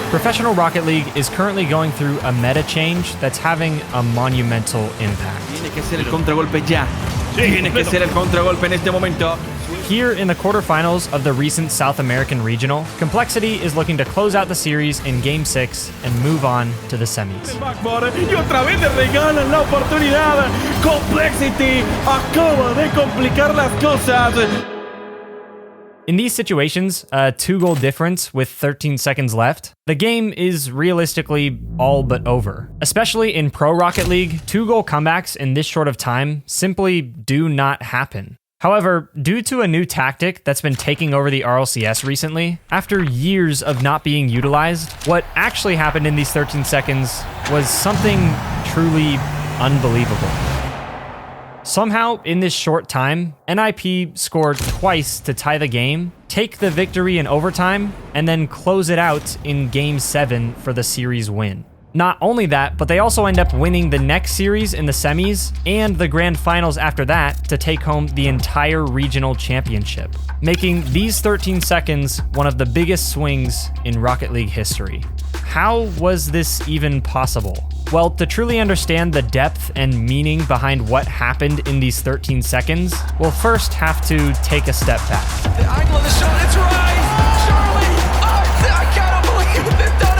Professional Rocket League is currently going through a meta change that's having a monumental impact. Tiene que ser el contragolpe ya. Tiene que ser el contragolpe en este momento. Here in the quarterfinals of the recent South American Regional, Complexity is looking to close out the series in Game 6 and move on to the semis. Y otra vez le regalan la oportunidad. Complexity acaba de complicar las cosas. In these situations, a 2-goal difference with 13 seconds left, the game is realistically all but over. Especially in Pro Rocket League, 2-goal comebacks in this short of time simply do not happen. However, due to a new tactic that's been taking over the RLCS recently, after years of not being utilized, what actually happened in these 13 seconds was something truly unbelievable. Somehow, in this short time, NIP scored twice to tie the game, take the victory in overtime, and then close it out in Game 7 for the series win. Not only that, but they also end up winning the next series in the semis and the grand finals after that to take home the entire regional championship, making these 13 seconds one of the biggest swings in Rocket League history. How was this even possible? Well, to truly understand the depth and meaning behind what happened in these 13 seconds, we'll first have to take a step back. The angle of the shot, it's right! Charlie! Oh, I cannot believe they've done it!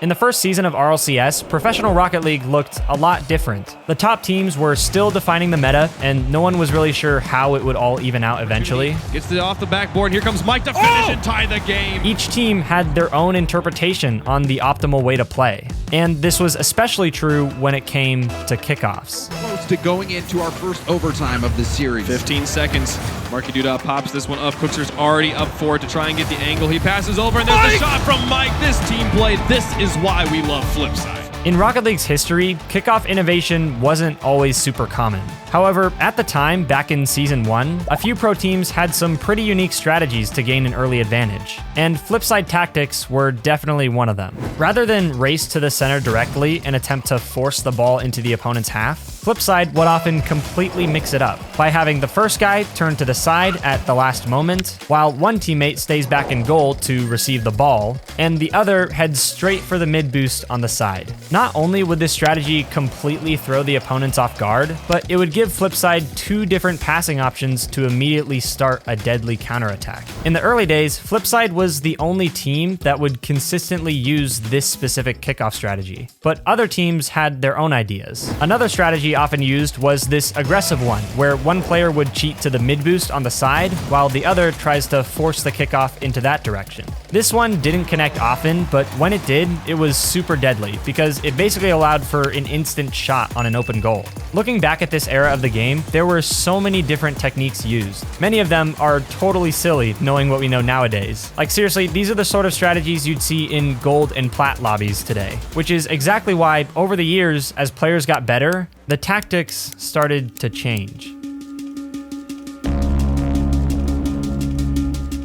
In the first season of RLCS, Professional Rocket League looked a lot different. The top teams were still defining the meta, and no one was really sure how it would all even out eventually. Gets it off the backboard. Here comes Mike to finish and tie the game. Each team had their own interpretation on the optimal way to play, and this was especially true when it came to kickoffs. Close to going into our first overtime of the series. 15 seconds. Marky Duda pops this one up. Cookser's already up for it to try and get the angle. He passes over, and there's the shot from Mike. This team play. This is why we love Flipside. In Rocket League's history, kickoff innovation wasn't always super common. However, at the time, back in Season 1, a few pro teams had some pretty unique strategies to gain an early advantage, and Flipside tactics were definitely one of them. Rather than race to the center directly and attempt to force the ball into the opponent's half, Flipside would often completely mix it up by having the first guy turn to the side at the last moment, while one teammate stays back in goal to receive the ball, and the other heads straight for the mid boost on the side. Not only would this strategy completely throw the opponents off guard, but it would give Flipside two different passing options to immediately start a deadly counterattack. In the early days, Flipside was the only team that would consistently use this specific kickoff strategy, but other teams had their own ideas. Another strategy often used was this aggressive one, where one player would cheat to the mid boost on the side, while the other tries to force the kickoff into that direction. This one didn't connect often, but when it did, it was super deadly because it basically allowed for an instant shot on an open goal. Looking back at this era of the game, there were so many different techniques used. Many of them are totally silly, knowing what we know nowadays. Like seriously, these are the sort of strategies you'd see in gold and plat lobbies today, which is exactly why, over the years, as players got better, the tactics started to change.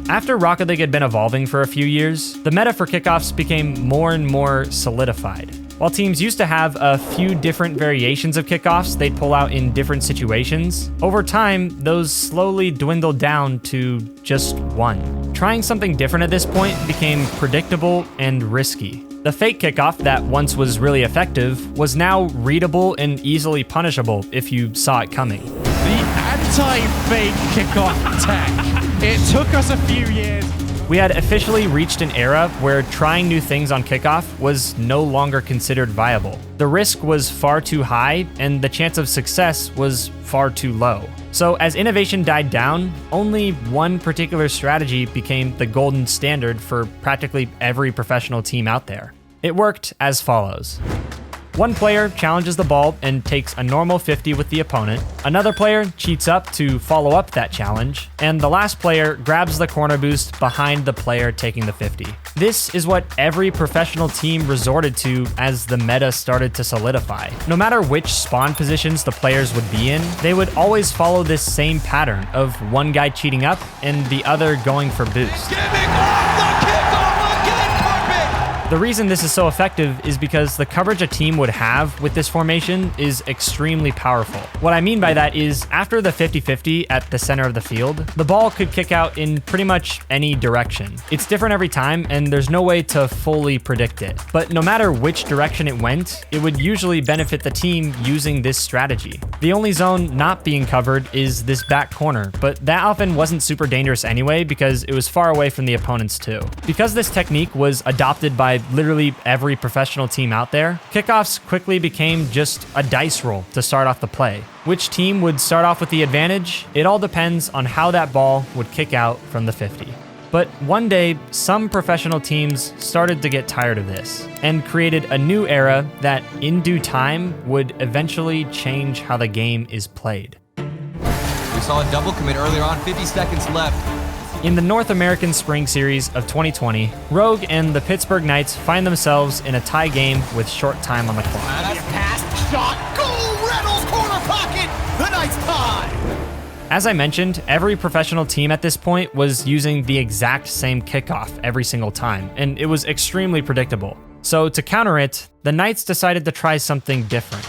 After Rocket League had been evolving for a few years, the meta for kickoffs became more and more solidified. While teams used to have a few different variations of kickoffs they'd pull out in different situations, over time, those slowly dwindled down to just one. Trying something different at this point became predictable and risky. The fake kickoff that once was really effective was now readable and easily punishable if you saw it coming. The anti-fake kickoff tech. It took us a few years. We had officially reached an era where trying new things on kickoff was no longer considered viable. The risk was far too high, and the chance of success was far too low. So as innovation died down, only one particular strategy became the golden standard for practically every professional team out there. It worked as follows. One player challenges the ball and takes a normal 50 with the opponent. Another player cheats up to follow up that challenge. And the last player grabs the corner boost behind the player taking the 50. This is what every professional team resorted to as the meta started to solidify. No matter which spawn positions the players would be in, they would always follow this same pattern of one guy cheating up and the other going for boost. Giving off the kickoff again, Carpet! The The reason this is so effective is because the coverage a team would have with this formation is extremely powerful. What I mean by that is after the 50-50 at the center of the field, the ball could kick out in pretty much any direction. It's different every time, and there's no way to fully predict it. But no matter which direction it went, it would usually benefit the team using this strategy. The only zone not being covered is this back corner, but that often wasn't super dangerous anyway because it was far away from the opponents too. Because this technique was adopted by literally every professional team out there, kickoffs quickly became just a dice roll to start off the play. Which team would start off with the advantage? It all depends on how that ball would kick out from the 50. But one day, some professional teams started to get tired of this and created a new era that, in due time, would eventually change how the game is played. We saw a double commit earlier on, 50 seconds left. In the North American Spring Series of 2020, Rogue and the Pittsburgh Knights find themselves in a tie game with short time on the clock. That's pass, shot, goal, Reynolds, corner pocket, the Knights tie. As I mentioned, every professional team at this point was using the exact same kickoff every single time, and it was extremely predictable. So to counter it, the Knights decided to try something different.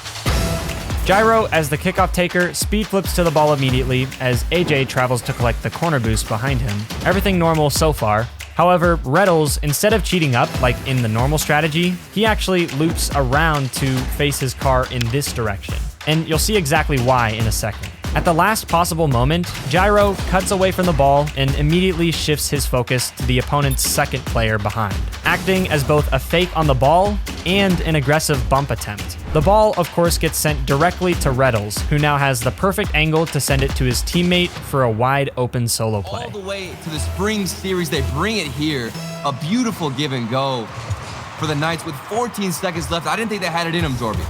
Gyro, as the kickoff taker, speed flips to the ball immediately as AJ travels to collect the corner boost behind him. Everything normal so far. However, Reddles, instead of cheating up like in the normal strategy, he actually loops around to face his car in this direction. And you'll see exactly why in a second. At the last possible moment, Gyro cuts away from the ball and immediately shifts his focus to the opponent's second player behind, acting as both a fake on the ball and an aggressive bump attempt. The ball, of course, gets sent directly to Reddles, who now has the perfect angle to send it to his teammate for a wide open solo play. All the way to the Spring Series, they bring it here. A beautiful give and go for the Knights with 14 seconds left. I didn't think they had it in them, Jorby.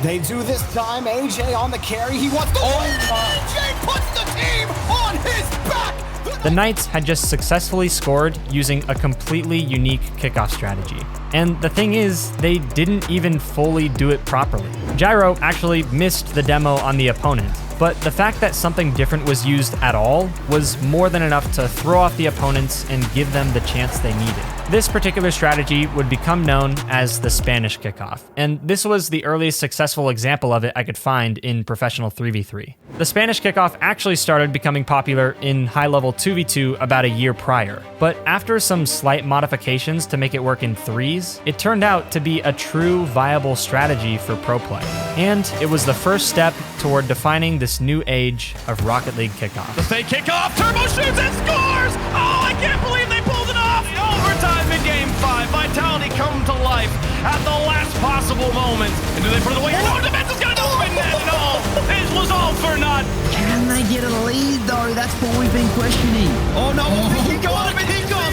They do this time. AJ on the carry. He wants the AJ puts the team on his back. The Knights had just successfully scored using a completely unique kickoff strategy. And the thing is, they didn't even fully do it properly. Gyro actually missed the demo on the opponent, but the fact that something different was used at all was more than enough to throw off the opponents and give them the chance they needed. This particular strategy would become known as the Spanish kickoff, and this was the earliest successful example of it I could find in professional 3v3. The Spanish kickoff actually started becoming popular in high-level 2v2 about a year prior, but after some slight modifications to make it work in threes, it turned out to be a true viable strategy for pro play. And it was the first step toward defining this new age of Rocket League kickoff. The fake kickoff, Turbo shoots and scores! Oh, I can't believe they pulled it off! Overtime in Game 5, Vitality come to life at the last possible moment. And do they put it away? No, defense is gonna open net and all! It was all for naught! Can they get a lead though? That's what we've been questioning. Oh no, he got him and he got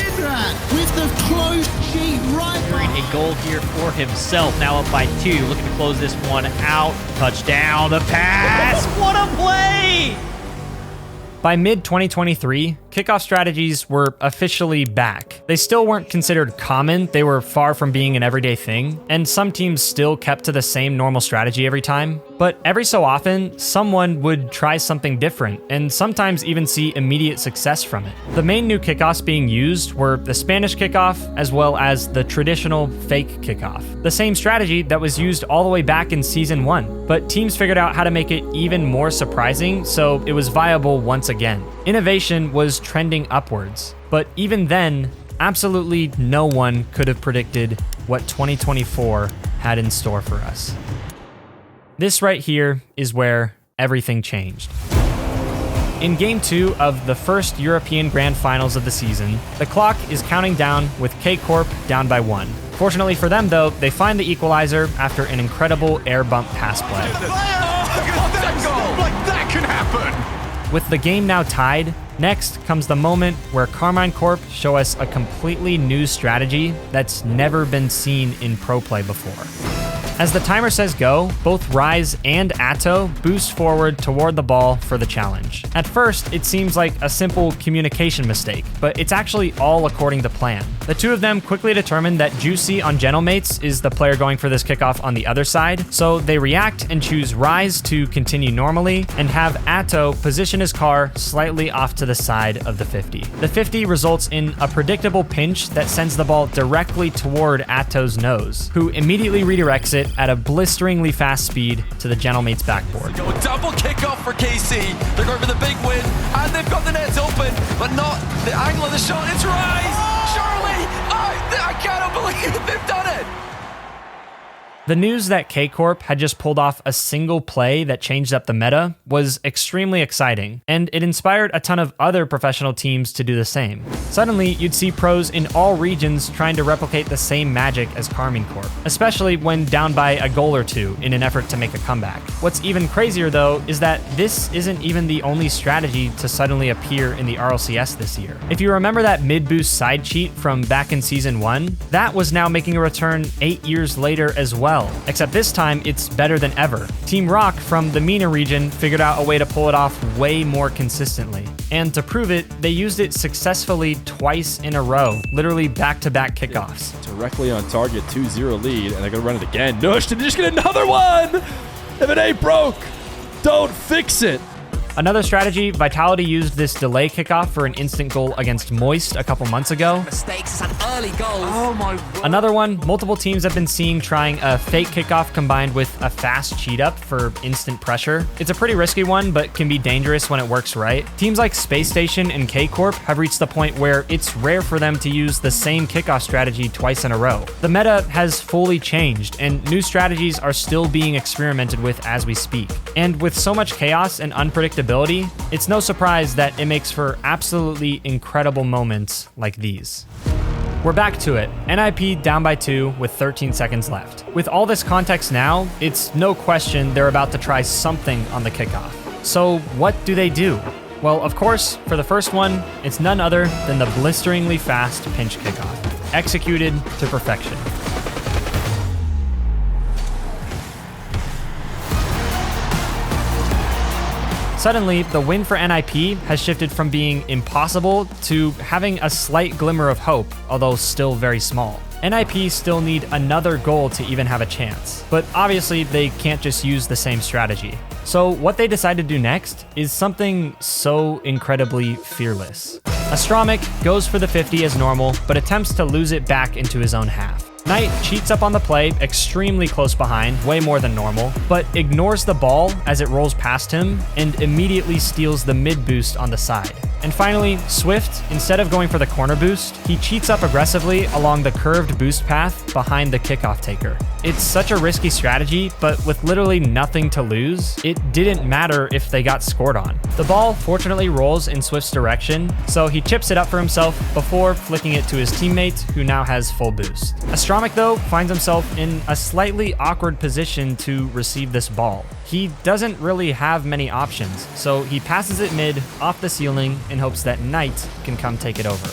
With the close sheet right A goal here for himself, now up by 2, looking to close this one out. Touchdown, the pass, what a play! By mid-2023, kickoff strategies were officially back. They still weren't considered common, they were far from being an everyday thing, and some teams still kept to the same normal strategy every time. But every so often, someone would try something different, and sometimes even see immediate success from it. The main new kickoffs being used were the Spanish kickoff, as well as the traditional fake kickoff. The same strategy that was used all the way back in Season 1, but teams figured out how to make it even more surprising, so it was viable once again. Innovation was trending upwards, but even then, absolutely no one could have predicted what 2024 had in store for us. This right here is where everything changed. In Game 2 of the first European Grand Finals of the season, the clock is counting down with KCorp down by 1. Fortunately for them though, they find the equalizer after an incredible air bump pass play. like that can happen. With the game now tied, next comes the moment where Carmine Corp show us a completely new strategy that's never been seen in pro play before. As the timer says go, both Rise and Atto boost forward toward the ball for the challenge. At first, it seems like a simple communication mistake, but it's actually all according to plan. The two of them quickly determine that Juicy on Gentlemates is the player going for this kickoff on the other side, so they react and choose Rise to continue normally and have Atto position his car slightly off to the side of the 50. The 50 results in a predictable pinch that sends the ball directly toward Atto's nose, who immediately redirects it at a blisteringly fast speed to the Gentlemates backboard. Go double kickoff for KC. They're going for the big win, and they've got the nets open, but not the angle of the shot. It's Rise! Surely! I cannot believe they've done it! The news that KCorp had just pulled off a single play that changed up the meta was extremely exciting, and it inspired a ton of other professional teams to do the same. Suddenly, you'd see pros in all regions trying to replicate the same magic as Karmine Corp, especially when down by a goal or two in an effort to make a comeback. What's even crazier though is that this isn't even the only strategy to suddenly appear in the RLCS this year. If you remember that mid-boost side cheat from back in Season 1, that was now making a return 8 years later as well. Except this time, it's better than ever. Team Rock from the MENA region figured out a way to pull it off way more consistently. And to prove it, they used it successfully twice in a row, literally back-to-back kickoffs. Directly on target, 2-0 lead, and they're gonna run it again. Nush, and they just get another one! If it ain't broke, don't fix it. Another strategy, Vitality used this delay kickoff for an instant goal against Moist a couple months ago. Mistakes, it's an early goal. Oh my word. Another one, multiple teams have been seeing trying a fake kickoff combined with a fast cheat up for instant pressure. It's a pretty risky one, but can be dangerous when it works right. Teams like Space Station and KCorp have reached the point where it's rare for them to use the same kickoff strategy twice in a row. The meta has fully changed, and new strategies are still being experimented with as we speak. And with so much chaos and unpredictability, it's no surprise that it makes for absolutely incredible moments like these. We're back to it. NIP down by 2 with 13 seconds left. With all this context now, it's no question they're about to try something on the kickoff. So what do they do? Well, of course, for the first one, it's none other than the blisteringly fast pinch kickoff, executed to perfection. Suddenly, the win for NIP has shifted from being impossible to having a slight glimmer of hope, although still very small. NIP still need another goal to even have a chance, but obviously they can't just use the same strategy. So what they decide to do next is something so incredibly fearless. Astromik goes for the 50 as normal, but attempts to lose it back into his own half. Knight cheats up on the play extremely close behind, way more than normal, but ignores the ball as it rolls past him and immediately steals the mid boost on the side. And finally, Swift, instead of going for the corner boost, he cheats up aggressively along the curved boost path behind the kickoff taker. It's such a risky strategy, but with literally nothing to lose, it didn't matter if they got scored on. The ball fortunately rolls in Swift's direction, so he chips it up for himself before flicking it to his teammate, who now has full boost. Astromik, though, finds himself in a slightly awkward position to receive this ball. He doesn't really have many options, so he passes it mid off the ceiling in hopes that Knight can come take it over.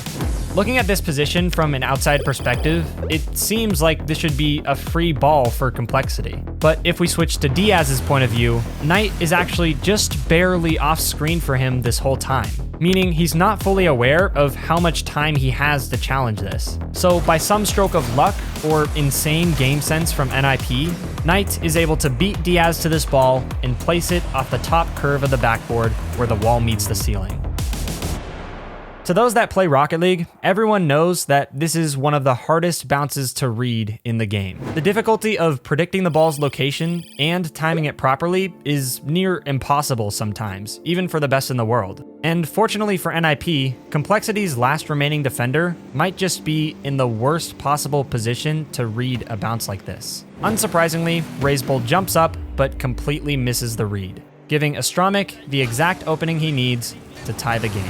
Looking at this position from an outside perspective, it seems like this should be a free ball for complexity. But if we switch to Diaz's point of view, Knight is actually just barely off screen for him this whole time, meaning he's not fully aware of how much time he has to challenge this. So by some stroke of luck or insane game sense from NIP, Knight is able to beat Diaz to this ball and place it off the top curve of the backboard where the wall meets the ceiling. To those that play Rocket League, everyone knows that this is one of the hardest bounces to read in the game. The difficulty of predicting the ball's location and timing it properly is near impossible sometimes, even for the best in the world. And fortunately for NIP, Complexity's last remaining defender might just be in the worst possible position to read a bounce like this. Unsurprisingly, RazeBull jumps up, but completely misses the read, giving Astromik the exact opening he needs to tie the game.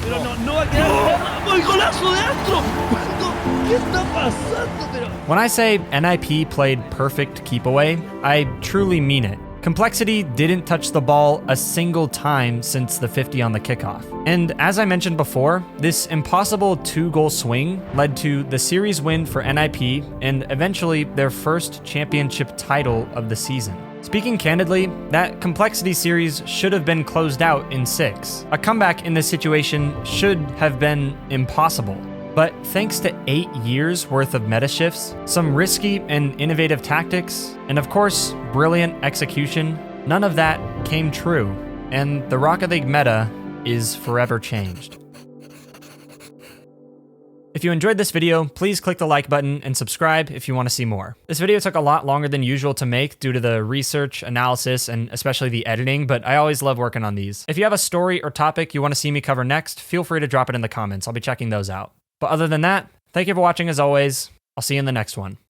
When I say NIP played perfect keep away, I truly mean it. Complexity didn't touch the ball a single time since the 50 on the kickoff. And as I mentioned before, this impossible 2-goal swing led to the series win for NIP and eventually their first championship title of the season. Speaking candidly, that Complexity series should have been closed out in 6. A comeback in this situation should have been impossible. But thanks to 8 years worth of meta shifts, some risky and innovative tactics, and of course, brilliant execution, none of that came true, and the Rocket League meta is forever changed. If you enjoyed this video, please click the like button and subscribe if you want to see more. This video took a lot longer than usual to make due to the research, analysis, and especially the editing, but I always love working on these. If you have a story or topic you want to see me cover next, feel free to drop it in the comments. I'll be checking those out. But other than that, thank you for watching as always. I'll see you in the next one.